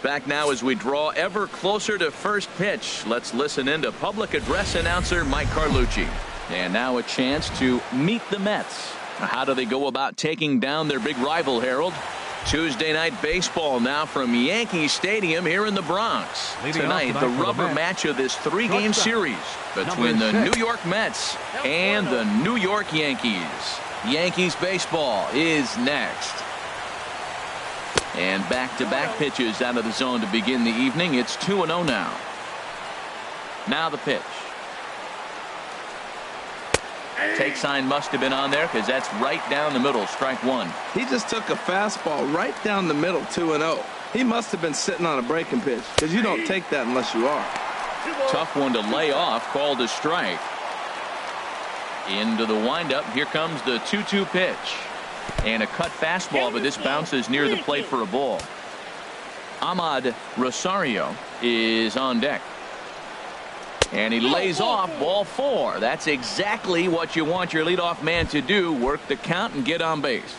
Back now as we draw ever closer to first pitch. Let's listen in to public address announcer Mike Carlucci. And now a chance to meet the Mets. How do they go about taking down their big rival, Harold? Tuesday night baseball now from Yankee Stadium here in the Bronx. Tonight, the rubber match of this three-game series between the New York Mets and the New York Yankees. Yankees baseball is next. And back-to-back pitches out of the zone to begin the evening. It's 2-0 now. Now the pitch. Take sign must have been on there because that's right down the middle. Strike one. He just took a fastball right down the middle, 2-0. He must have been sitting on a breaking pitch because you don't take that unless you are. Tough one to lay off. Called a strike. Into the windup. Here comes the 2-2 pitch. And a cut fastball, but this bounces near the plate for a ball. Ahmad Rosario is on deck. And he lays off ball 4. That's exactly what you want your leadoff man to do. Work the count and get on base.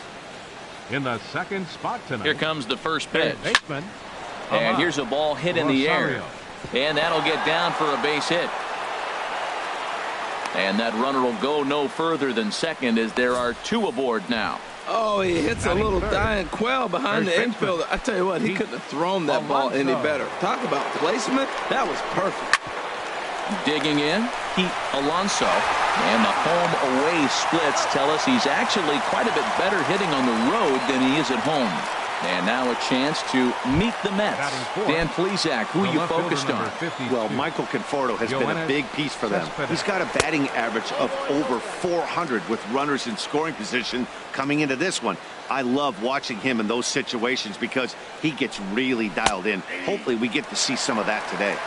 In the second spot tonight. Here comes the first pitch. Baseman, and here's a ball hit in the air. And that'll get down for a base hit. And that runner will go no further than second as there are 2 aboard now. Oh, he hits a little dying quail behind the infielder. I tell you what, he couldn't have thrown that ball any better. Talk about placement. That was perfect. Digging in, Pete Alonso. And the home-away splits tell us he's actually quite a bit better hitting on the road than he is at home. And now a chance to meet the Mets. Dan Plesac, who you focused on? Well, Michael Conforto has been a big piece for them. He's got a batting average of over 400 with runners in scoring position coming into this one. I love watching him in those situations because he gets really dialed in. Hopefully we get to see some of that today.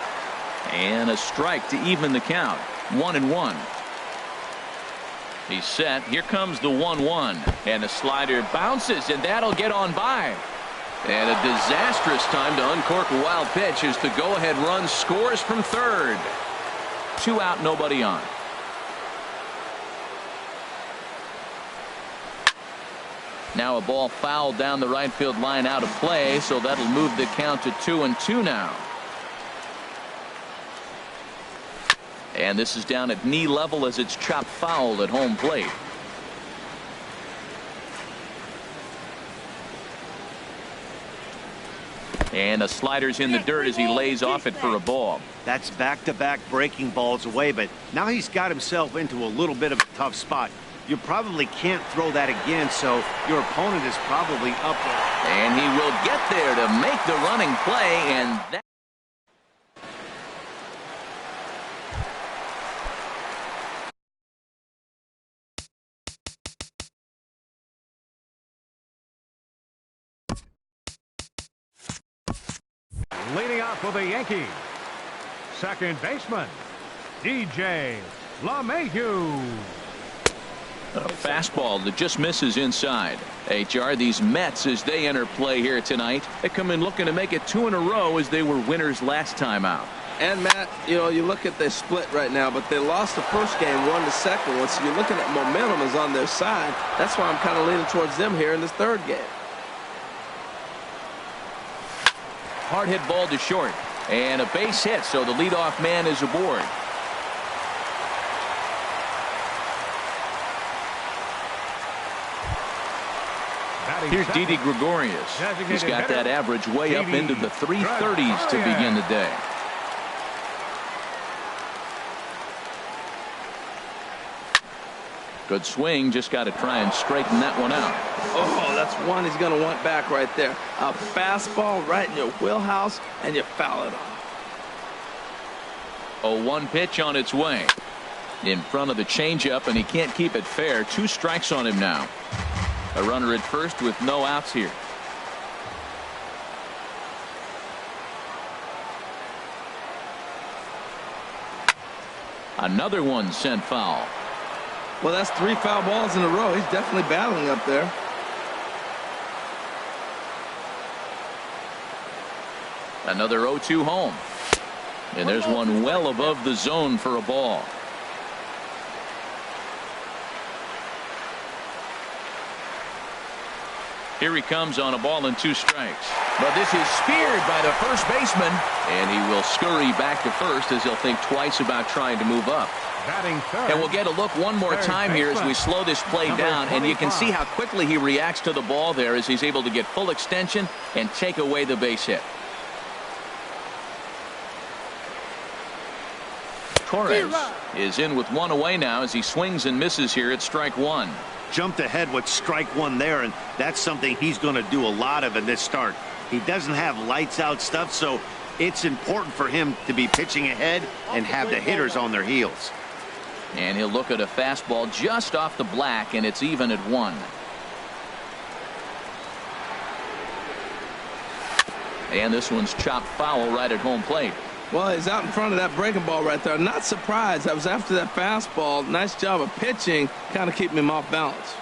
And a strike to even the count. 1-1. He's set. Here comes the 1-1. And the slider bounces, and that'll get on by. And a disastrous time to uncork a wild pitch as the go-ahead run scores from third. 2 out, nobody on. Now a ball fouled down the right field line out of play, so that'll move the count to 2-2 now. And this is down at knee level as it's chopped foul at home plate. And a slider's in the dirt as he lays off it for a ball. That's back-to-back breaking balls away, but now he's got himself into a little bit of a tough spot. You probably can't throw that again, so your opponent is probably up there. And he will get there to make the running play, and that leading off for the Yankees, second baseman, DJ LeMahieu. A fastball that just misses inside. HR, these Mets, as they enter play here tonight, they come in looking to make it 2 in a row as they were winners last time out. And Matt, you know, you look at the split right now, but they lost the first game, won the second one, so you're looking at momentum is on their side. That's why I'm kind of leaning towards them here in this third game. Hard hit ball to short, and a base hit, so the leadoff man is aboard. Here's Didi Gregorius. He's got that average way up into the 330s to begin the day. Good swing, just got to try and straighten that one out. Oh, that's one he's going to want back right there. A fastball right in your wheelhouse, and you foul it off. 0-1 pitch on its way. In front of the changeup, and he can't keep it fair. 2 strikes on him now. A runner at first with no outs here. Another one sent foul. Well, that's 3 foul balls in a row. He's definitely battling up there. Another 0-2 home. And there's one well above the zone for a ball. Here he comes on a ball and 2 strikes. But this is speared by the first baseman, and he will scurry back to first as he'll think twice about trying to move up. And we'll get a look one more time here as we slow this play down, and you can see how quickly he reacts to the ball there as he's able to get full extension and take away the base hit. Torres is in with 1 away now as he swings and misses here at strike 1. Jumped ahead with strike 1 there, and that's something he's going to do a lot of in this start. He doesn't have lights out stuff, so it's important for him to be pitching ahead and have the hitters on their heels. And he'll look at a fastball just off the black, and it's even at 1. And this one's chopped foul right at home plate. Well, he's out in front of that breaking ball right there. Not surprised. That was after that fastball. Nice job of pitching, kind of keeping him off balance.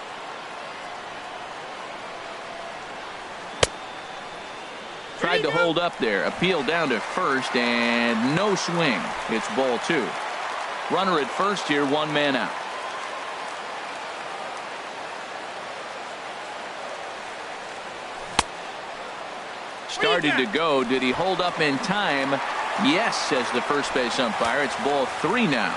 Tried to hold up there. Appeal down to first, and no swing. It's ball 2. Runner at first here, 1 man out. Started to go. Did he hold up in time? Yes, says the first base umpire. It's ball 3 now.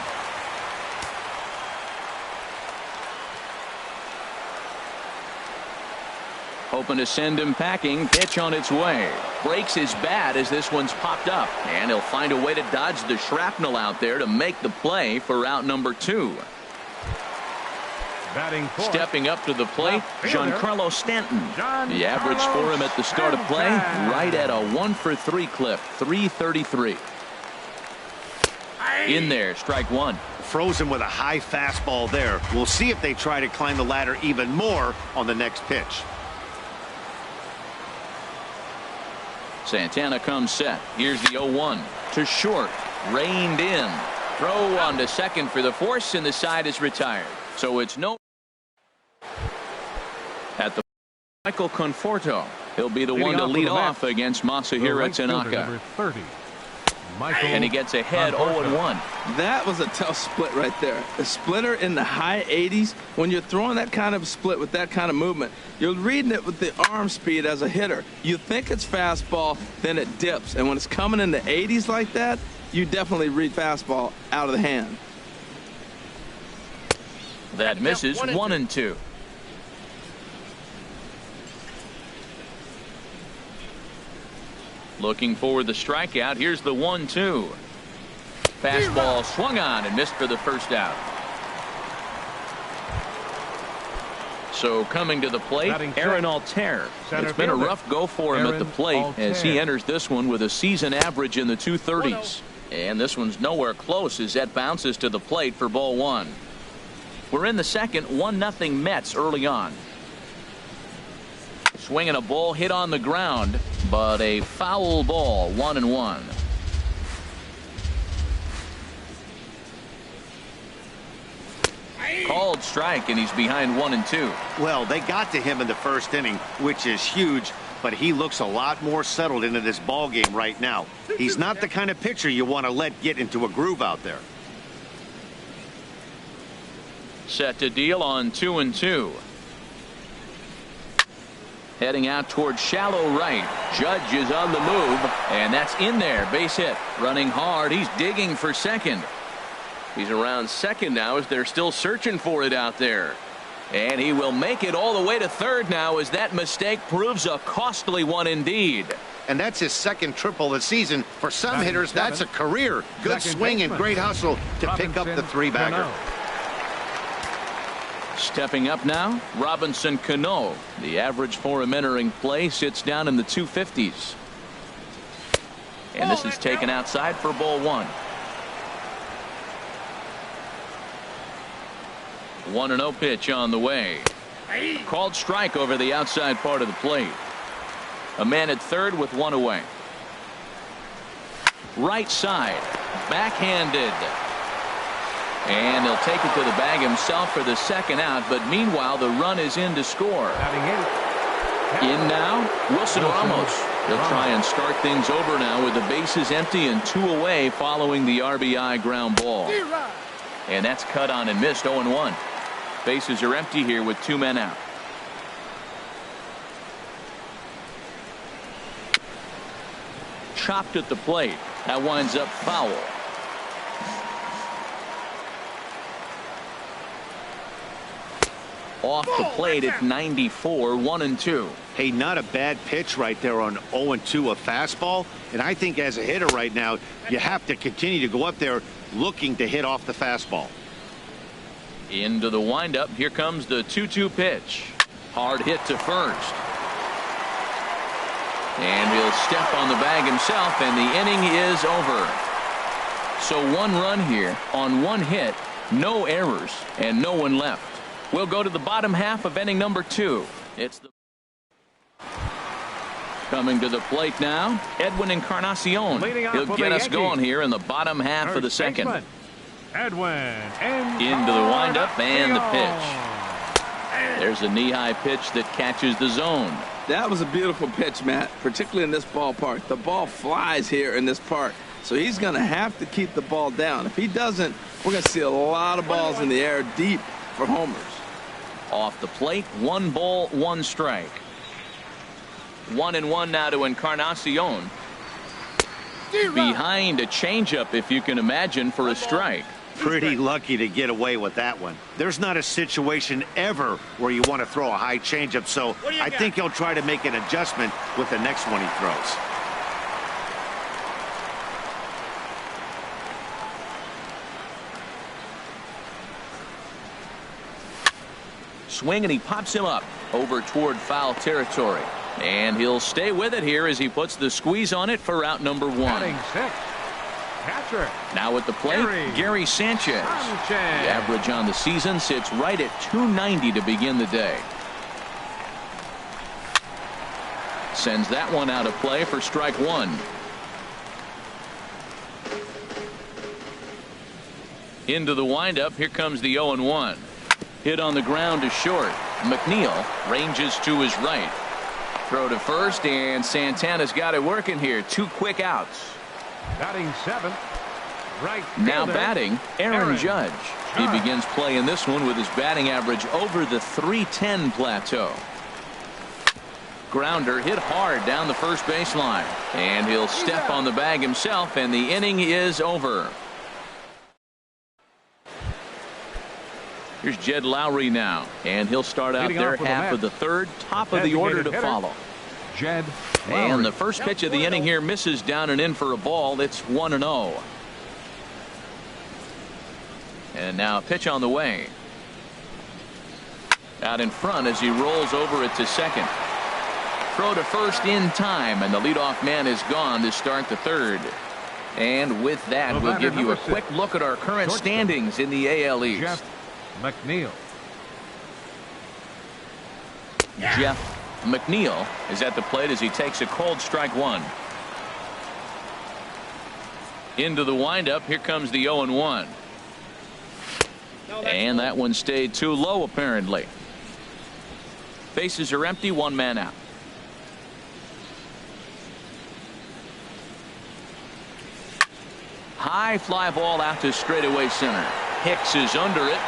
Hoping to send him packing. Pitch on its way. Breaks his bat as this one's popped up. And he'll find a way to dodge the shrapnel out there to make the play for out number 2. Stepping up to the plate, Giancarlo Stanton. The average for him at the start of play, right at a 1-for-3 clip, 333. In there, strike 1. Frozen with a high fastball there. We'll see if they try to climb the ladder even more on the next pitch. Santana comes set. Here's the 0-1 to short. Reined in. Throw on to second for the force, and the side is retired. So it's no. At the Michael Conforto. He'll be the one to lead off against Masahiro Tanaka. And he gets ahead 0-1. That was a tough split right there. A splitter in the high 80s. When you're throwing that kind of split with that kind of movement, you're reading it with the arm speed as a hitter. You think it's fastball, then it dips. And when it's coming in the 80s like that, you definitely read fastball out of the hand. That misses 1-2. Looking for the strikeout. Here's the 1-2. Fastball swung on and missed for the first out. So coming to the plate, Aaron Altair. It's been a rough go for him at the plate as he enters this one with a season average in the 230s. And this one's nowhere close as that bounces to the plate for ball 1. We're in the second, 1-0 Mets early on. Swinging a ball hit on the ground, but a foul ball, 1-1. Called strike, and he's behind 1-2. Well, they got to him in the first inning, which is huge, but he looks a lot more settled into this ball game right now. He's not the kind of pitcher you want to let get into a groove out there. Set to deal on 2-2. Heading out towards shallow right. Judge is on the move, and that's in there. Base hit. Running hard. He's digging for second. He's around second now as they're still searching for it out there. And he will make it all the way to third now as that mistake proves a costly one indeed. And that's his second triple of the season. For some hitters, that's a career. Good swing and great hustle to pick up the 3-bagger. Stepping up now, Robinson Cano. The average for him entering play sits down in the 250s. And this is taken outside for ball 1. 1-0 pitch on the way. Called strike over the outside part of the plate. A man at third with 1 away. Right side, backhanded. And he'll take it to the bag himself for the second out, but meanwhile the run is in to score. In now, Wilson Ramos. He'll try and start things over now with the bases empty and 2 away following the RBI ground ball. And that's cut on and missed, 0-1. Bases are empty here with 2 men out. chopped at the plate. That winds up foul. Off the plate at 94, 1-2. Hey, not a bad pitch right there on 0-2, a fastball. And I think as a hitter right now, you have to continue to go up there looking to hit off the fastball. Into the windup. Here comes the 2-2 pitch. Hard hit to first. And he'll step on the bag himself, and the inning is over. So 1 run here on 1 hit, no errors, and no one left. We'll go to the bottom half of inning number 2. It's the coming to the plate now, Edwin Encarnacion. He'll get us going here in the bottom half of the second. Edwin into the windup and the pitch. There's a knee-high pitch that catches the zone. That was a beautiful pitch, Matt, particularly in this ballpark. The ball flies here in this park, so he's going to have to keep the ball down. If he doesn't, we're going to see a lot of balls in the air deep for homers. Off the plate, 1 ball, 1 strike. 1-1 now to Encarnacion. Behind a changeup, if you can imagine, for a strike. Pretty lucky to get away with that one. There's not a situation ever where you want to throw a high changeup, so I think he'll try to make an adjustment with the next one he throws. Swing, and he pops him up over toward foul territory. And he'll stay with it here as he puts the squeeze on it for out number 1. Catcher. Now at the plate, Gary Sanchez. The average on the season sits right at 290 to begin the day. Sends that one out of play for strike 1. Into the windup. Here comes the 0-1. Hit on the ground to short. McNeil ranges to his right. Throw to first, and Santana's got it working here. 2 quick outs. Batting 7th. Right now fielder, batting, Aaron Judge. He begins play in this one with his batting average over the .310 plateau. Grounder hit hard down the first baseline. And he'll step on the bag himself, and the inning is over. Here's Jed Lowry now, and he'll start out their half of the third, top of the order to follow. Jed Lowry. And the first pitch of the inning here misses down and in for a ball. It's 1-0. And now a pitch on the way. Out in front as he rolls over it to second. Throw to first in time, and the leadoff man is gone to start the third. And with that, we'll give you a quick look at our current standings in the AL East. McNeil. Jeff McNeil is at the plate as he takes a cold strike 1. Into the windup. Here comes the 0-1. And that one stayed too low, apparently. Bases are empty, 1 man out. High fly ball out to straightaway center. Hicks is under it.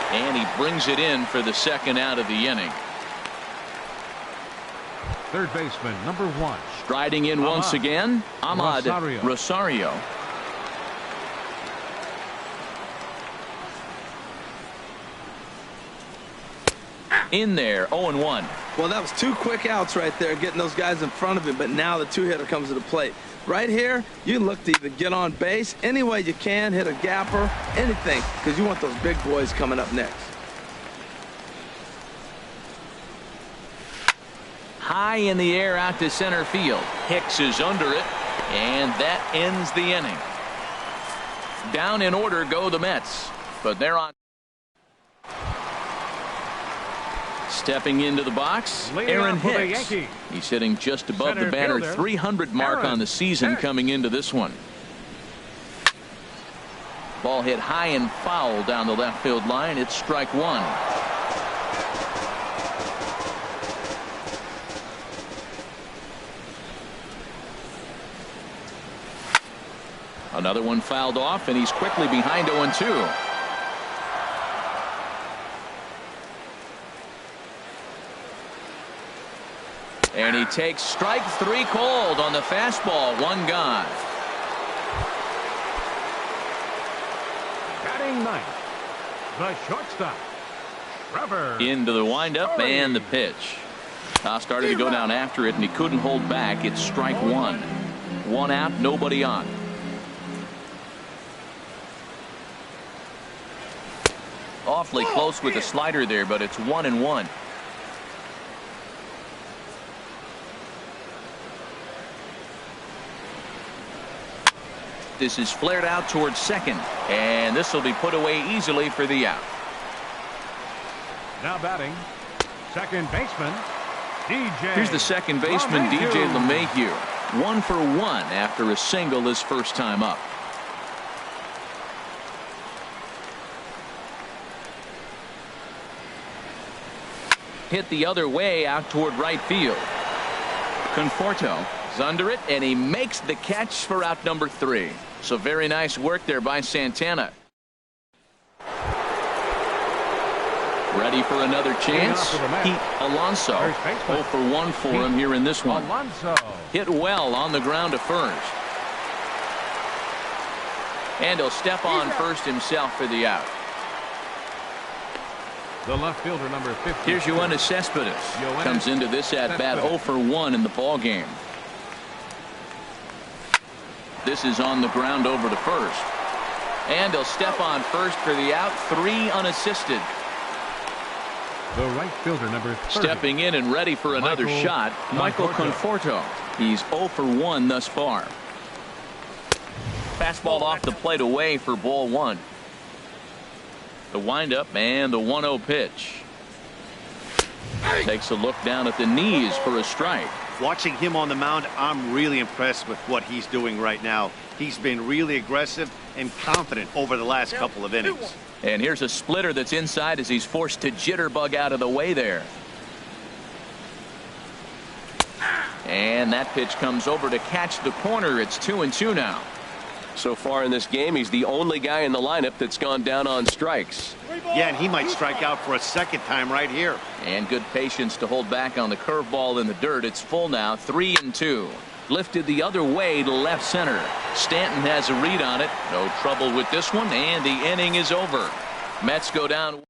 And he brings it in for the second out of the inning. Third baseman, number 1. Striding in once again, Ahmad Rosario. In there, 0-1. Well, that was 2 quick outs right there, getting those guys in front of him, but now the 2-hitter comes to the plate. Right here, you look to either get on base any way you can, hit a gapper, anything, because you want those big boys coming up next. High in the air out to center field. Hicks is under it, and that ends the inning. Down in order go the Mets, but they're on. Stepping into the box, Aaron Hicks. He's sitting just above the banner 300 mark on the season coming into this one. Ball hit high and foul down the left field line. It's strike 1. Another one fouled off, and he's quickly behind 0-2. And he takes strike 3 cold on the fastball. 1 gone. Batting ninth, the shortstop, Trevor. Into the windup and the pitch. Started to go down after it, and he couldn't hold back. It's strike 1. 1 out, nobody on. Awfully close with the slider there, but it's 1-1. This is flared out towards second, and this will be put away easily for the out. Now batting, second baseman, DJ. Here's the second baseman, DJ LeMahieu. 1 for 1 after a single his first time up. Hit the other way out toward right field. Conforto is under it, and he makes the catch for out number 3. So very nice work there by Santana. Ready for another chance. Pete Alonso. 0 for 1 for him here in this one. Hit well on the ground to first. And he'll step on first himself for the out. The left fielder, number 50. Here's Yoenis Cespedes. Comes into this at bat 0 for 1 in the ball game. This is on the ground over to first. And he'll step on first for the out. 3 unassisted. The right fielder, number 30. Stepping in and ready for another shot, Michael Conforto. He's 0 for 1 thus far. Fastball off the plate away for ball 1. The windup and the 1-0 pitch. Takes a look down at the knees for a strike. Watching him on the mound, I'm really impressed with what he's doing right now. He's been really aggressive and confident over the last couple of innings. And here's a splitter that's inside as he's forced to jitterbug out of the way there. And that pitch comes over to catch the corner. It's 2-2 now. So far in this game, he's the only guy in the lineup that's gone down on strikes. Yeah, and he might strike out for a second time right here. And good patience to hold back on the curveball in the dirt. It's full now, 3-2. Lifted the other way to left center. Stanton has a read on it. No trouble with this one, and the inning is over. Mets go down.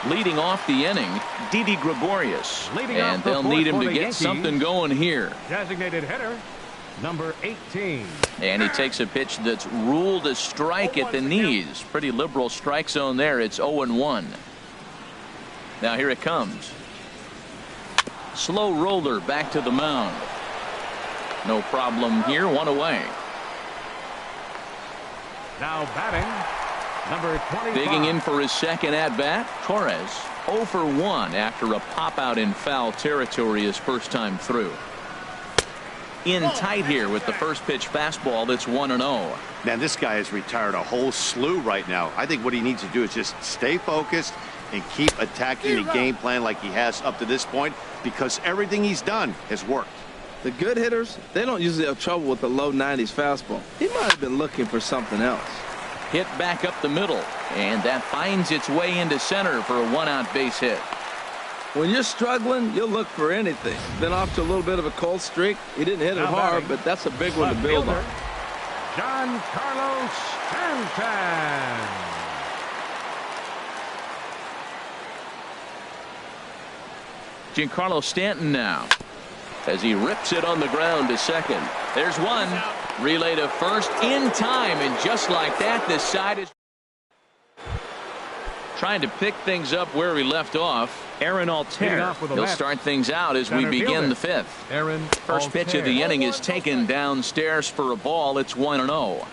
Leading off the inning, Didi Gregorius. And they'll need him to get something going here. Designated hitter, number 18. And he takes a pitch that's ruled a strike at the knees. Pretty liberal strike zone there. It's 0-1. Now here it comes. Slow roller back to the mound. No problem here. 1 away. Now batting, number 25. Digging in for his second at bat, Torres. 0 for 1 after a pop out in foul territory his first time through. In tight here with the first pitch fastball. That's 1-0. Man, this guy has retired a whole slew right now. I think what he needs to do is just stay focused and keep attacking the game plan like he has up to this point, because everything he's done has worked. The good hitters, they don't usually have trouble with the low 90s fastball. He might have been looking for something else. Hit back up the middle, and that finds its way into center for a 1-out base hit. When you're struggling, you'll look for anything. Been off to a little bit of a cold streak. He didn't hit it hard, but that's a big one to build on. Giancarlo Stanton. Giancarlo Stanton now as he rips it on the ground to second. There's one. Relay to first in time, and just like that, this side is trying to pick things up where we left off. Aaron Altair. He'll start things out as we begin the 5th. First pitch of the inning is taken downstairs for a ball. It's 1-0.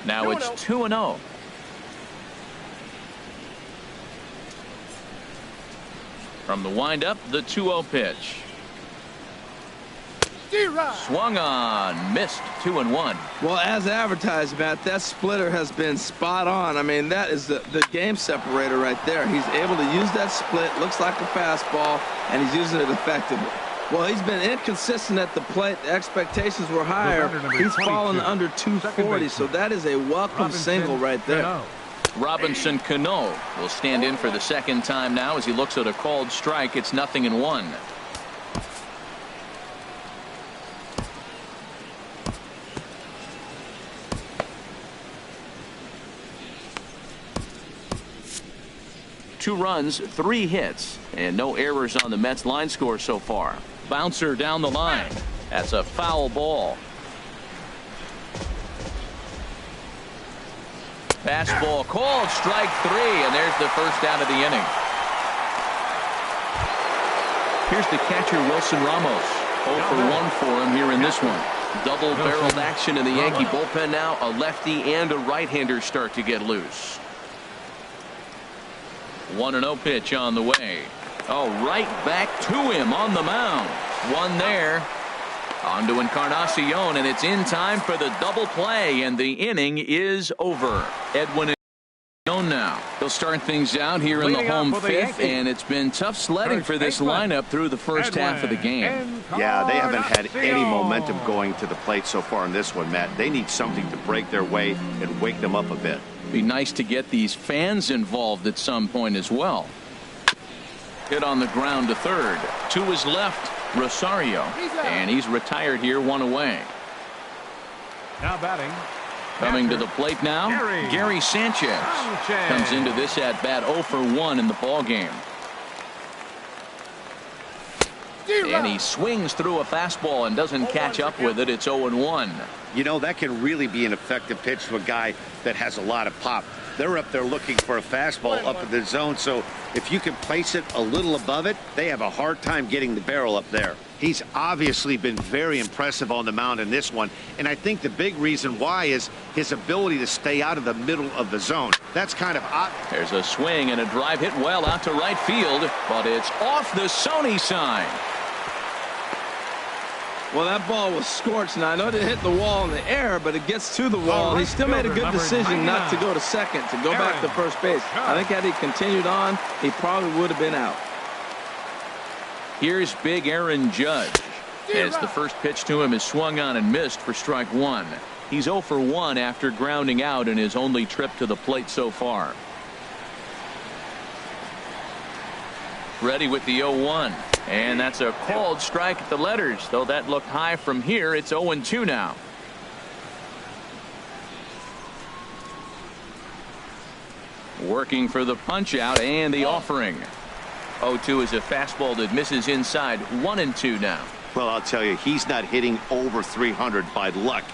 Now it's 2-0. From the windup, the 2-0 pitch. Swung on, missed. 2-1. Well, as advertised, Matt, that splitter has been spot on. I mean, that is the game separator right there. He's able to use that split, looks like a fastball, and he's using it effectively. Well, he's been inconsistent at the plate. The expectations were higher. He's fallen under 240, so that is a welcome single right there. Robinson Cano will stand in for the second time now as he looks at a called strike. It's 0-1. Two runs, 3 hits, and no errors on the Mets line score so far. Bouncer down the line. That's a foul ball. Fastball called, strike 3, and there's the first out of the inning. Here's the catcher, Wilson Ramos. 0 for 1 for him here in this one. Double-barreled action in the Yankee bullpen now. A lefty and a right-hander start to get loose. 1-0 pitch on the way. Oh, right back to him on the mound. One there. On to Encarnacion, and it's in time for the double play, and the inning is over. Edwin now. He'll start things out here in the home fifth, and it's been tough sledding for this lineup through the first half of the game. Yeah, they haven't had any momentum going to the plate so far in this one, Matt. They need something to break their way and wake them up a bit. Be nice to get these fans involved at some point as well. Hit on the ground to third. To his left, Rosario, and he's retired here, 1 away. Now batting. Coming to the plate now, Gary Sanchez comes into this at bat 0 for 1 in the ball game. And he swings through a fastball and doesn't catch up with it. It's 0-1. You know, that can really be an effective pitch to a guy that has a lot of pop. They're up there looking for a fastball up in the zone, so if you can place it a little above it, they have a hard time getting the barrel up there. He's obviously been very impressive on the mound in this one, and I think the big reason why is his ability to stay out of the middle of the zone. That's kind of odd. There's a swing and a drive hit well out to right field, but it's off the Sony sign. Well, that ball was scorched. Now, I know it hit the wall in the air, but it gets to the wall. He still made a good decision not to go to second, to go back to first base. I think had he continued on, he probably would have been out. Here's big Aaron Judge, as the first pitch to him is swung on and missed for strike 1. He's 0 for 1 after grounding out in his only trip to the plate so far. Ready with the 0-1. And that's a called strike at the letters, though that looked high from here. It's 0-2 now. Working for the punch out and the offering. 0-2 is a fastball that misses inside. 1-2 now. Well, I'll tell you, he's not hitting over 300 by luck.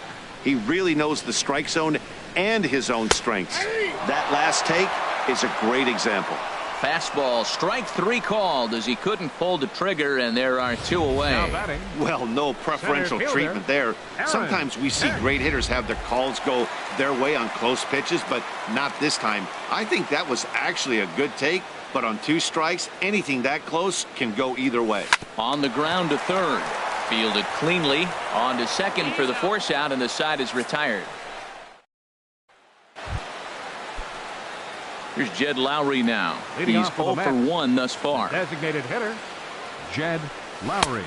He really knows the strike zone and his own strengths. That last take is a great example. Fastball, strike 3 called as he couldn't pull the trigger, and there are 2 away. Well, no preferential treatment there. Sometimes we see great hitters have their calls go their way on close pitches, but not this time. I think that was actually a good take, but on 2 strikes, anything that close can go either way. On the ground to third. Fielded cleanly. On to second for the force out, and the side is retired. Here's Jed Lowry now. He's 0 for 1 thus far. Designated hitter, Jed Lowry.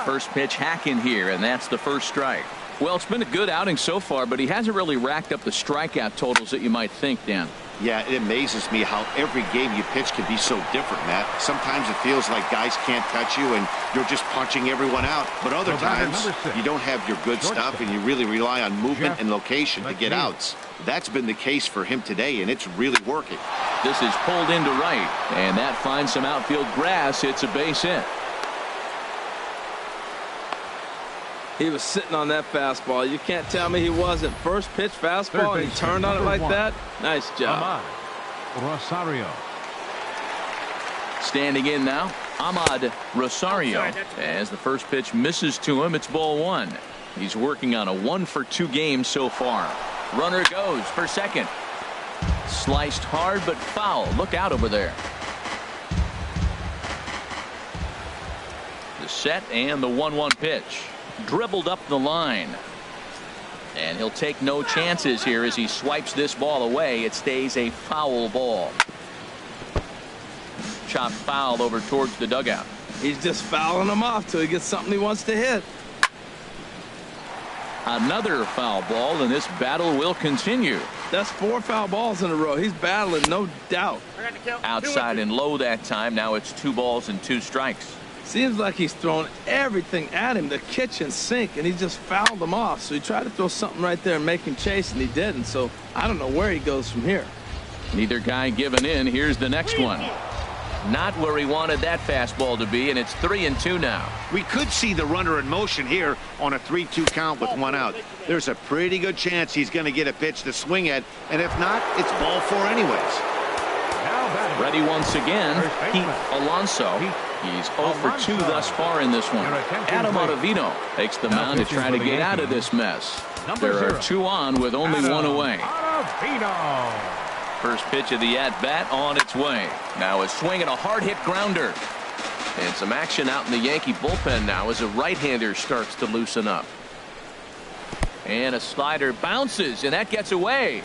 First pitch hack in here, and that's the first strike. Well, it's been a good outing so far, but he hasn't really racked up the strikeout totals that you might think, Dan. Yeah, it amazes me how every game you pitch can be so different, Matt. Sometimes it feels like guys can't touch you and you're just punching everyone out. But other times you don't have your good stuff and you really rely on movement and location to get outs. That's been the case for him today, and it's really working. This is pulled into right, and that finds some outfield grass. It's a base hit. He was sitting on that fastball. You can't tell me he wasn't. First pitch fastball, and he turned on it like that. Nice job. Rosario. Standing in now, Ahmad Rosario. As the first pitch misses to him, it's ball 1. He's working on a 1 for 2 game so far. Runner goes for second. Sliced hard but foul. Look out over there. The set and the 1-1 pitch. Dribbled up the line. And he'll take no chances here as he swipes this ball away. It stays a foul ball. Chopped foul over towards the dugout. He's just fouling him off till he gets something he wants to hit. Another foul ball, and this battle will continue. That's 4 foul balls in a row. He's battling, no doubt. Outside and low that time. Now it's 2 balls and 2 strikes. Seems like he's thrown everything at him, the kitchen sink, and he just fouled them off. So he tried to throw something right there and make him chase, and he didn't. So I don't know where he goes from here. Neither guy giving in. Here's the next one. Not where he wanted that fastball to be, and it's 3-2 now. We could see the runner in motion here on a 3-2 count with 1 out. There's a pretty good chance he's going to get a pitch to swing at, and if not, it's ball 4 anyways. Ready once again, Pete Alonso. He's 0 for 2 thus far in this one. Adam Ottavino takes the mound to try to get out of this mess. There are 2 on with only 1 away. First pitch of the at-bat on its way. Now a swing and a hard-hit grounder. And some action out in the Yankee bullpen now as a right-hander starts to loosen up. And a slider bounces, and that gets away.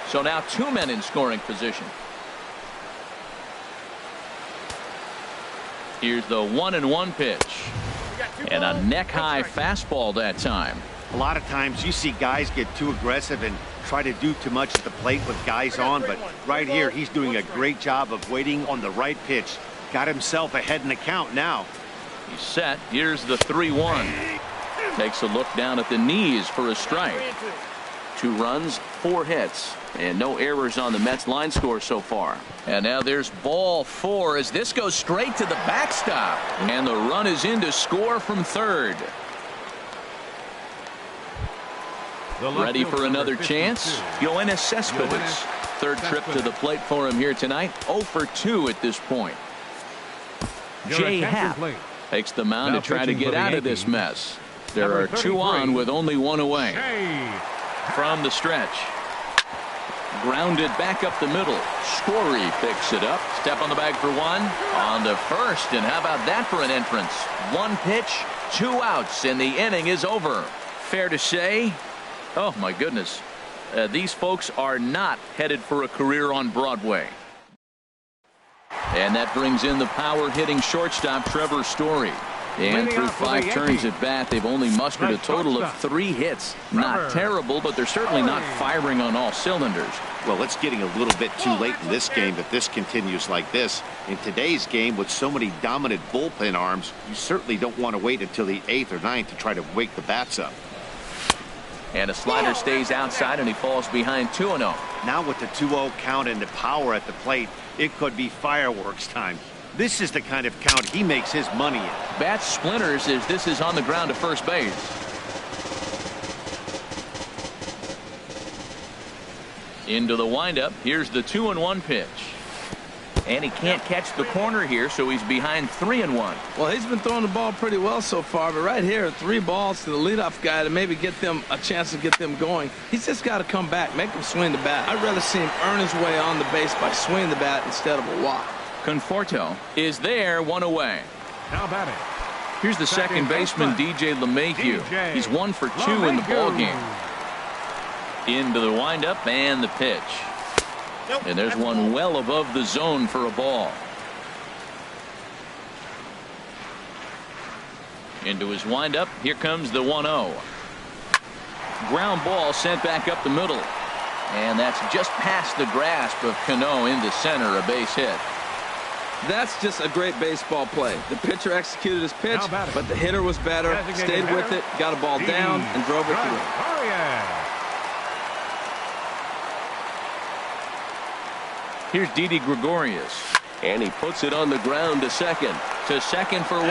So now 2 men in scoring position. Here's the 1-1 pitch. And a neck-high fastball that time. A lot of times you see guys get too aggressive and try to do too much at the plate with guys on, but right here he's doing a great job of waiting on the right pitch. Got himself ahead in the count now. He's set. Here's the 3-1. Takes a look down at the knees for a strike. 2 runs, 4 hits, and no errors on the Mets line score so far. And now there's ball 4 as this goes straight to the backstop. And the run is in to score from third. Ready for another chance? Yoenis Cespedes. Third trip to the plate for him here tonight. 0 for 2 at this point. Jay Happ takes the mound to try to get out of this mess. There are 2 on with only 1 away. From the stretch. Grounded back up the middle. Story picks it up. Step on the bag for 1. On to first. And how about that for an entrance? 1 pitch, 2 outs, and the inning is over. Fair to say, oh my goodness, these folks are not headed for a career on Broadway. And that brings in the power-hitting shortstop Trevor Story. And through 5 turns at bat, they've only mustered a total of 3 hits. Not terrible, but they're certainly not firing on all cylinders. Well, it's getting a little bit too late in this game if this continues like this. In today's game, with so many dominant bullpen arms, you certainly don't want to wait until the 8th or 9th to try to wake the bats up. And a slider stays outside, and he falls behind 2-0. Now with the 2-0 count and the power at the plate, it could be fireworks time. This is the kind of count he makes his money in. Bat splinters as this is on the ground to first base. Into the windup. Here's the 2-1 pitch. And he can't catch the corner here, so he's behind 3-1. Well, he's been throwing the ball pretty well so far, but right here, 3 balls to the leadoff guy to maybe get them a chance to get them going. He's just got to come back, make him swing the bat. I'd rather see him earn his way on the base by swinging the bat instead of a walk. Conforto is there, 1 away. Now batting. Here's the second baseman, DJ LeMahieu. He's 1 for 2 in the ballgame. Into the windup and the pitch. And there's one well above the zone for a ball. Into his windup. Here comes the 1-0. Ground ball sent back up the middle. And that's just past the grasp of Cano into center, a base hit. That's just a great baseball play. The pitcher executed his pitch, but the hitter was better, stayed with it, got a ball down, and drove it through. Here's Didi Gregorius. And he puts it on the ground to second. To second for 1.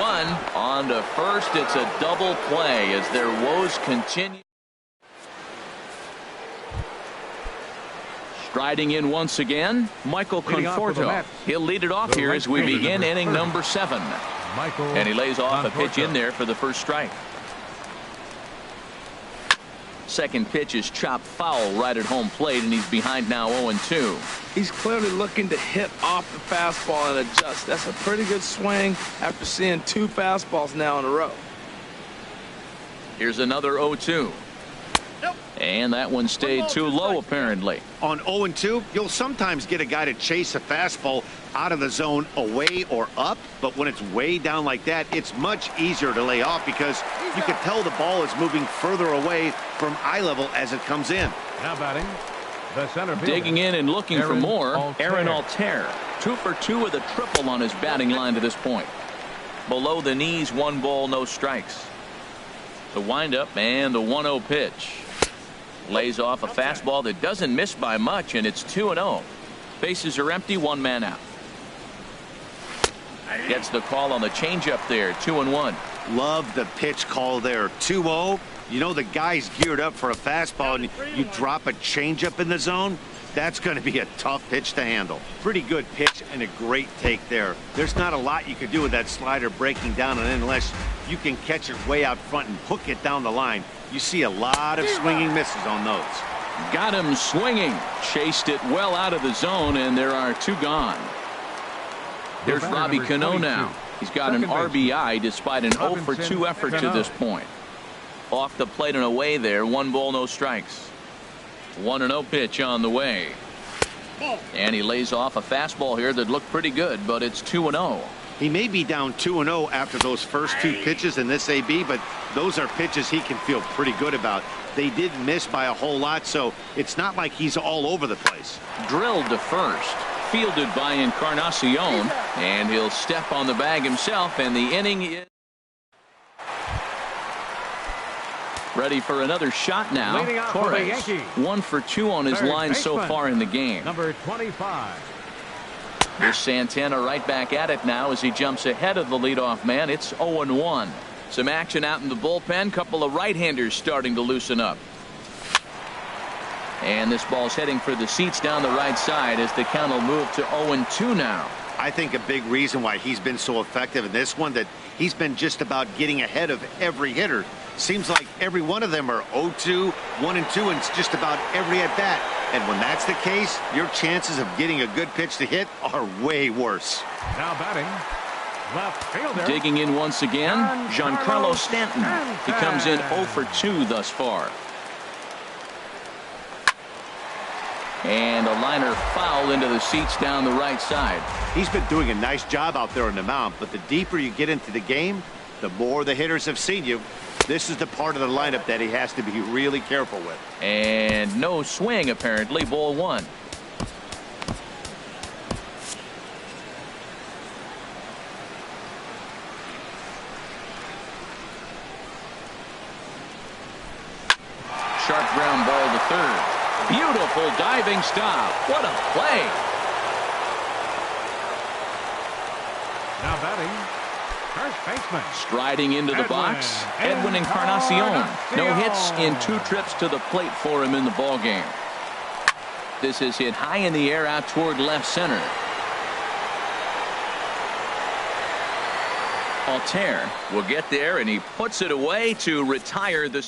On to first. It's a double play as their woes continue. Striding in once again, Michael Conforto. He'll lead it off here as we begin inning number 7. And he lays off a pitch in there for the first strike. Second pitch is chopped foul right at home plate, and he's behind now 0-2. He's clearly looking to hit off the fastball and adjust. That's a pretty good swing after seeing 2 fastballs now in a row. Here's another 0-2. And that one stayed too low, apparently. On 0-2, you'll sometimes get a guy to chase a fastball out of the zone away or up, but when it's way down like that, it's much easier to lay off because you can tell the ball is moving further away from eye level as it comes in. Now batting, the center fielder. Digging in and looking for more, Altair. Aaron Altair. 2 for 2 with a triple on his batting line to this point. Below the knees, 1 ball, no strikes. The windup and the 1-0 pitch. Lays off a fastball that doesn't miss by much, and it's 2-0. Bases are empty, 1 man out. Gets the call on the changeup there, 2-1. Love the pitch call there. 2-0. You know the guy's geared up for a fastball, and you drop a changeup in the zone. That's going to be a tough pitch to handle. Pretty good pitch and a great take there. There's not a lot you could do with that slider breaking down unless you can catch it way out front and hook it down the line. You see a lot of swinging misses on those. Got him swinging. Chased it well out of the zone, and there are 2 gone. Here's Robbie Cano now. He's got an RBI despite an 0 for 2 effort to this point. Off the plate and away there, 1 ball, no strikes. 1-0 pitch on the way. And he lays off a fastball here that looked pretty good, but it's 2-0. He may be down 2-0 after those first 2 pitches in this AB, but those are pitches he can feel pretty good about. They didn't miss by a whole lot, so it's not like he's all over the place. Drilled to first. Fielded by Encarnacion, and he'll step on the bag himself, and the inning is ready for another shot now. Torres, 1 for 2 on his line so far in the game. Number 25. Here's Santana right back at it now as he jumps ahead of the leadoff man. It's 0-1. Some action out in the bullpen. Couple of right-handers starting to loosen up. And this ball's heading for the seats down the right side as the count will move to 0-2 now. I think a big reason why he's been so effective in this one that he's been just about getting ahead of every hitter. Seems like every one of them are 0-2, 1-2, and it's just about every at bat. And when that's the case, your chances of getting a good pitch to hit are way worse. Now batting, left fielder. Digging in once again, Giancarlo Stanton. He comes in 0 for 2 thus far. And a liner foul into the seats down the right side. He's been doing a nice job out there on the mound, but the deeper you get into the game, the more the hitters have seen you. This is the part of the lineup that he has to be really careful with. And no swing, apparently. Ball 1. Sharp ground ball to third. Beautiful diving stop. What a play. Now batting, first baseman. Striding into the box, Edwin Encarnacion. No hits in 2 trips to the plate for him in the ball game. This is hit high in the air out toward left center. Altair will get there, and he puts it away to retire the.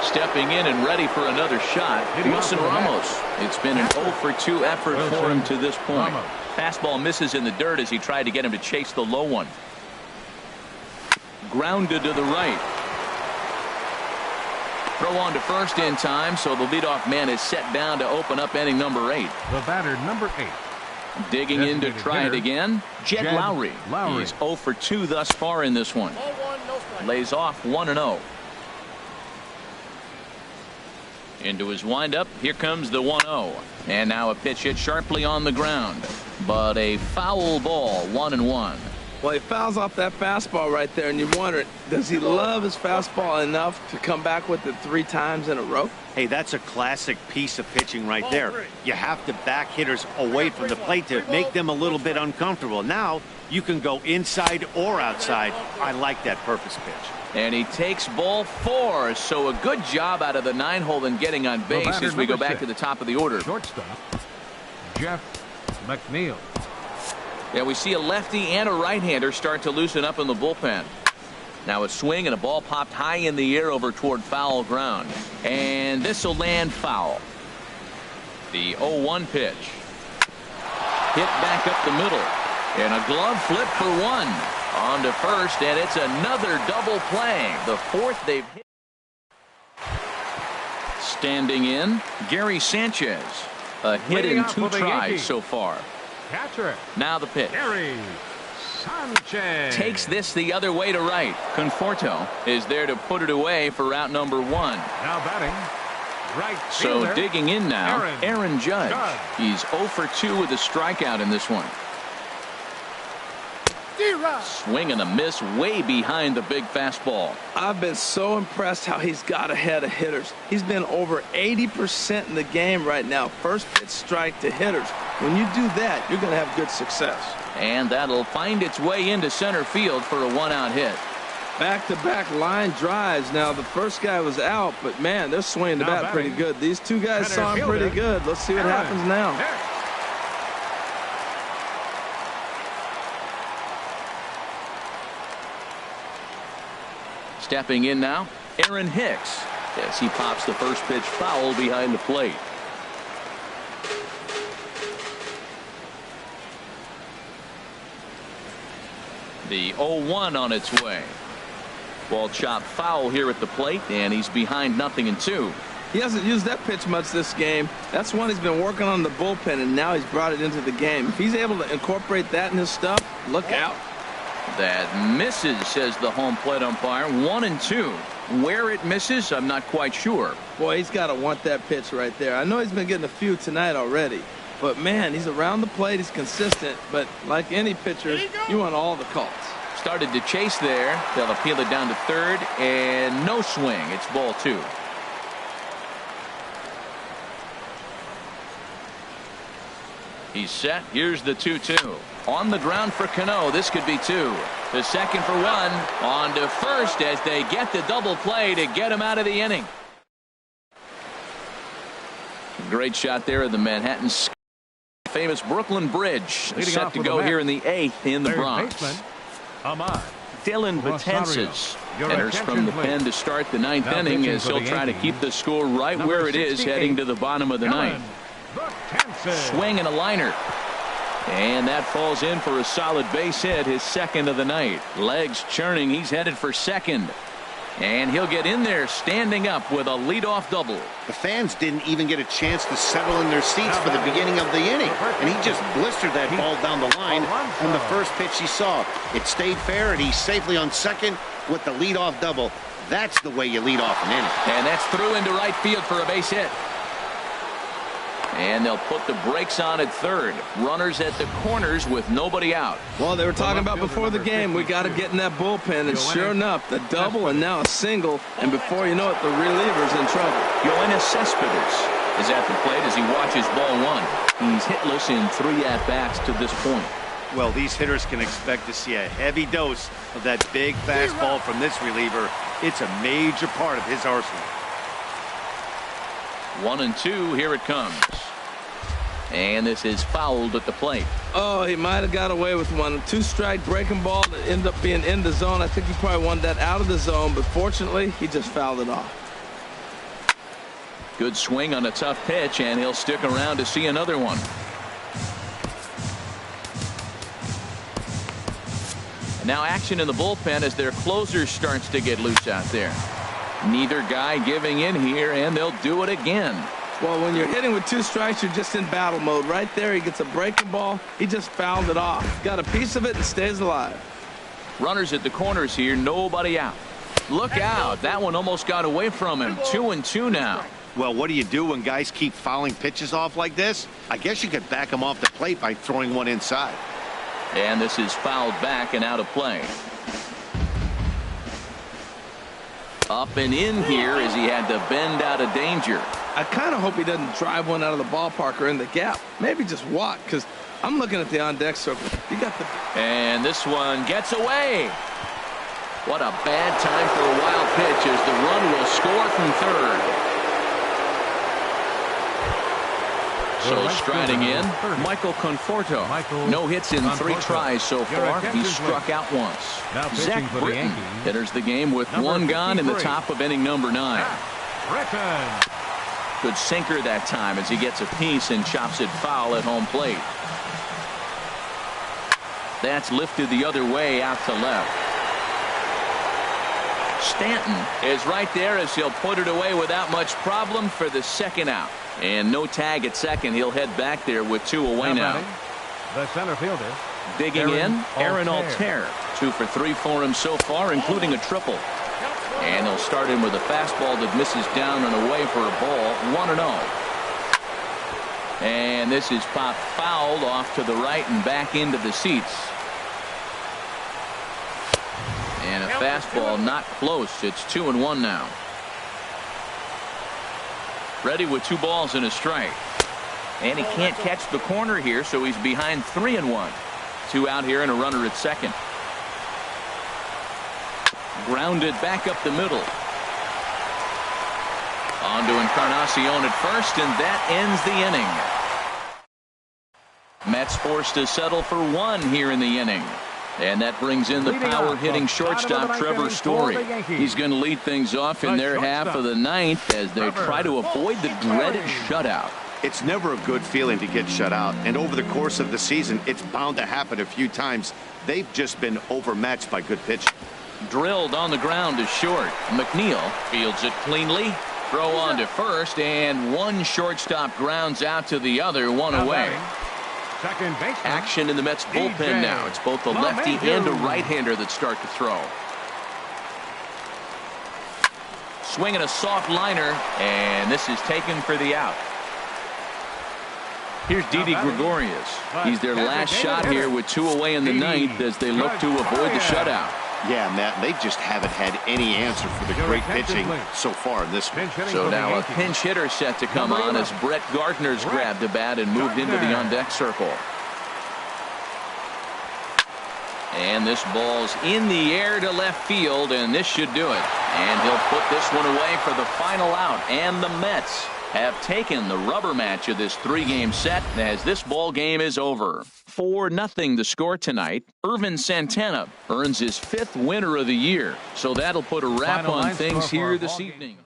Stepping in and ready for another shot, Wilson Ramos. It's been an 0 for 2 effort for him to this point. Fastball misses in the dirt as he tried to get him to chase the low one. Grounded to the right. Throw on to first in time, so the leadoff man is set down to open up inning number 8. The batter, number 8. Digging in to try it again, Jed Lowry. He's 0 for 2 thus far in this one. Lays off 1-0. Into his windup. Here comes the 1-0. And now a pitch hit sharply on the ground. But a foul ball, 1-1. Well, he fouls off that fastball right there, and you wonder, does he love his fastball enough to come back with it 3 times in a row? Hey, that's a classic piece of pitching right there. You have to back hitters away from the plate to make them a little bit uncomfortable. Now you can go inside or outside. I like that purpose pitch. And he takes ball 4. So a good job out of the 9-hole in getting on base as we go back to the top of the order. Shortstop, Jeff McNeil. Yeah, we see a lefty and a right-hander start to loosen up in the bullpen. Now a swing and a ball popped high in the air over toward foul ground. And this will land foul. The 0-1 pitch. Hit back up the middle. And a glove flip for 1. On to first, and it's another double play. The 4th they've hit. Standing in, Gary Sanchez. A hit in 2 tries so far. Catcher. Now the pitch. Gary Sanchez. Takes this the other way to right. Conforto is there to put it away for out number 1. Now batting. Right so fielder, digging in now, Aaron Judge. He's 0 for 2 with a strikeout in this one. Swing and a miss way behind the big fastball. I've been so impressed how he's got ahead of hitters. He's been over 80% in the game right now. First pitch strike to hitters. When you do that, you're going to have good success. And that'll find its way into center field for a 1-out hit. Back-to-back line drives. Now, the first guy was out, but, man, they're swinging the bat pretty good. These two guys saw him pretty good. Let's see what happens now. Stepping in now, Aaron Hicks, as he pops the first pitch foul behind the plate. The 0-1 on its way. Ball chopped foul here at the plate, and he's behind 0-2. He hasn't used that pitch much this game. That's one he's been working on the bullpen, and now he's brought it into the game. If he's able to incorporate that in his stuff, look out. That misses, says the home plate umpire. 1-2. Where it misses, I'm not quite sure. Boy, he's got to want that pitch right there. I know he's been getting a few tonight already. But, man, he's around the plate. He's consistent. But like any pitcher, you want all the calls. Started to chase there. They'll appeal it down to third. And no swing. It's ball 2. He's set. Here's the 2-2. On the ground for Cano. This could be 2. The second for 1. On to first as they get the double play to get him out of the inning. Great shot there of the Manhattan famous Brooklyn Bridge. Set to go here in the 8th in the Bronx. Dylan Betances enters from the pen to start the 9th inning as he'll try to keep the score right where it is heading to the bottom of the 9th. Swing and a liner. And that falls in for a solid base hit, his second of the night. Legs churning. He's headed for second. And he'll get in there standing up with a leadoff double. The fans didn't even get a chance to settle in their seats for the beginning of the inning. And he just blistered that ball down the line on the first pitch he saw. It stayed fair, and he's safely on second with the leadoff double. That's the way you lead off an inning. And that's through into right field for a base hit. And they'll put the brakes on at third. Runners at the corners with nobody out. Well, they were talking about before the game, we got to get in that bullpen. And sure enough, the double and now a single. And before you know it, the reliever's in trouble. Yoenis Cespedes is at the plate as he watches ball 1. He's hitless in 3 at-bats to this point. Well, these hitters can expect to see a heavy dose of that big fastball from this reliever. It's a major part of his arsenal. 1-2, here it comes. And this is fouled at the plate. Oh, he might have got away with one. 2-strike breaking ball that ended up being in the zone. I think he probably wanted that out of the zone, but fortunately, he just fouled it off. Good swing on a tough pitch, and he'll stick around to see another one. Now action in the bullpen as their closer starts to get loose out there. Neither guy giving in here, and they'll do it again. Well, when you're hitting with 2 strikes, you're just in battle mode. Right there, he gets a breaking ball. He just fouled it off. Got a piece of it and stays alive. Runners at the corners here, nobody out. Look out. That one almost got away from him. 2-2 now. Well, what do you do when guys keep fouling pitches off like this? I guess you could back them off the plate by throwing one inside. And this is fouled back and out of play. Up and in here as he had to bend out of danger. I kind of hope he doesn't drive one out of the ballpark or in the gap. Maybe just walk, because I'm looking at the on-deck circle. You got the... And this one gets away. What a bad time for a wild pitch as the run will score from third. So striding in, Michael Conforto. No hits in 3 tries so far. He's struck out once. Zach Britton enters the game with 1 gone in the top of inning number 9. Good sinker that time as he gets a piece and chops it foul at home plate. That's lifted the other way out to left. Stanton is right there as he'll put it away without much problem for the second out. And no tag at second. He'll head back there with 2 away now. The center fielder. Digging in, Aaron Altair. 2 for 3 for him so far, including a triple. And he'll start in with a fastball that misses down and away for a ball. 1-0. And this is popped foul off to the right and back into the seats. And a fastball not close. It's 2-1 now. Ready with 2 balls and a strike. And he can't catch the corner here, so he's behind 3-1. 2 out here and a runner at second. Grounded back up the middle. On to Encarnacion at first, and that ends the inning. Mets forced to settle for 1 here in the inning. And that brings in the power-hitting shortstop Trevor Story. He's going to lead things off in their half of the 9th as they try to avoid the dreaded shutout. It's never a good feeling to get shut out, and over the course of the season, it's bound to happen a few times. They've just been overmatched by good pitching. Drilled on the ground to short. McNeil fields it cleanly. Throw on to first, and 1 shortstop grounds out to the other, 1 away. Second baseman. Action in the Mets bullpen now. It's both a lefty and a right-hander that start to throw. Swinging a soft liner, and this is taken for the out. Here's Didi Gregorius. He's their last shot here with 2 away in the 9th as they look to avoid the shutout. Yeah, Matt, they just haven't had any answer for the great pitching so far in this one. So now a pinch hitter set to come on as Brett Gardner's grabbed a bat and moved into the on-deck circle. And this ball's in the air to left field, and this should do it. And he'll put this one away for the final out. And the Mets have taken the rubber match of this 3-game set as this ball game is over. 4-0 the score tonight. Irvin Santana earns his 5th winner of the year. So that'll put a wrap on things here this evening.